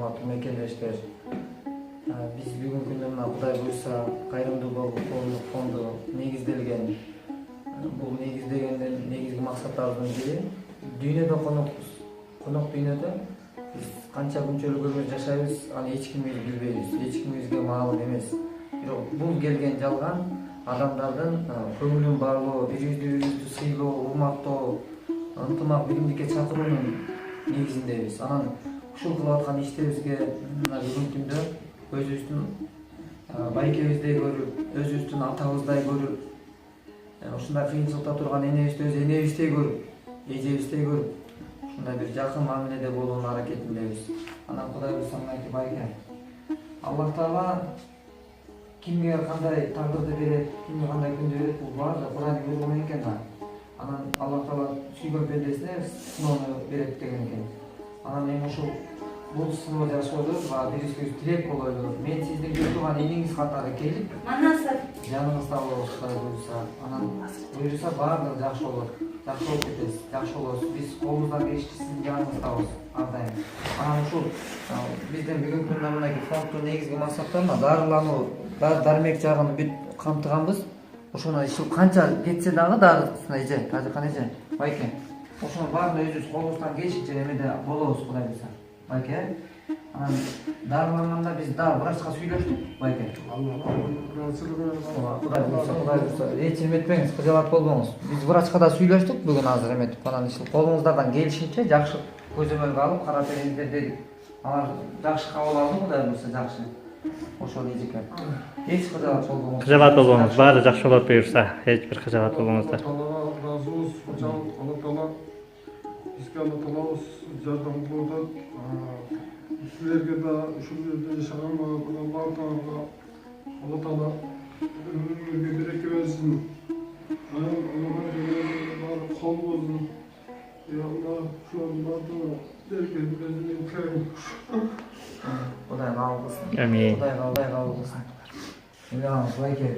урматтуу мекендештер, биз бүгүнкү күндө мына Кудай буйрса кайрымдуу коомдук фонду негизделген. Бул негиздегенден негизги максаттарыбыздын бири дүйнөдө конокпуз. Конок дүйнөдө биз канча күнчөлүк өмүр жашайбыз, аны эч ким билбейбиз, эч кимибизге маалым эмес. Бирок бул келген жалган адамдардын көңүлүн баалоо, бири-бирибизди сыйлоо, урматтоо, ынтымак биримдикке чакыруунун негизиндебиз. Анан ушул кылып аткан иштерибизге мына бүгүнкү күндө өзүбүздүн байкебиздей көрүп, өзүбүздүн атабыздай көрүп, ушундай кыйынчылыкта турган энебизди өз энебиздей көрүп, эжебиздей көрүп, ушундай бир жакын мамиледе болуунун аракетиндебиз. Анан Кудай буйрса мынакей байке, Аллах Таала кимге кандай тагдырды берет, кимге кандай күндү берет, бул баары Куран буйругу менен экен да. Анан Аллах Таала сүйгөн пендесине сыноону берет деген экен. Анан эми ушул бул сыноо жашоодо бирибизге тилек болойлу. Мен сиздин бир тууган иниңиз катары келип, жаныңызда болобуз Кудай буйрса. Анан буйрса баардыгы жакшы болот. Жакшы болуп кетесиз, жакшы болосуз. Биз колубуздан келишинче сиздин жаныңыздабыз ар дайым. Анан ушул биздин бүгүнкү күндө мынакей фонддун негизги максаттарына дарылануу, дармек жагын бүт камтыганбыз. Ошону канча кетсе дагы дарысына эже, Тажикан эже, байке. Ошонун баарын өзүбүз колубуздан келишинче эмеде болобуз Кудай буйрса. Байке, анан дарыланганда биз дагы врачка сүйлөштүк, байке. Кудай буйрса, эч эметпеңиз, кыжалат болбоңуз. Биз врачка да сүйлөштүк бүгүн азыр эметип, анан колуңуздардан келишинче жакшы көзөмөлгө алып карап бериңиздер дедик. Алар жакшы кабыл алды, Кудай буйрса жакшы. Ошол эжеке. Эч кыжалат болбоңуз. Кыжалат болбоңуз, баары жакшы болот буйрса, эч бир кыжалат болбоңуздар. Аллах разыбыз, Аллах Таала бизге Аллах Таалабыз жардам кылып атат. Силерге да ушул жерде жашаган баардыгыңарга Аллах Таала өмүрүңөргө береке берсин. Баары кол болсун. Ya Allah, şu an bardığına derken özünün kaybolmuş. Kuday kabul kılsın. Amin. Kuday kabul kılsın. Şimdi bayke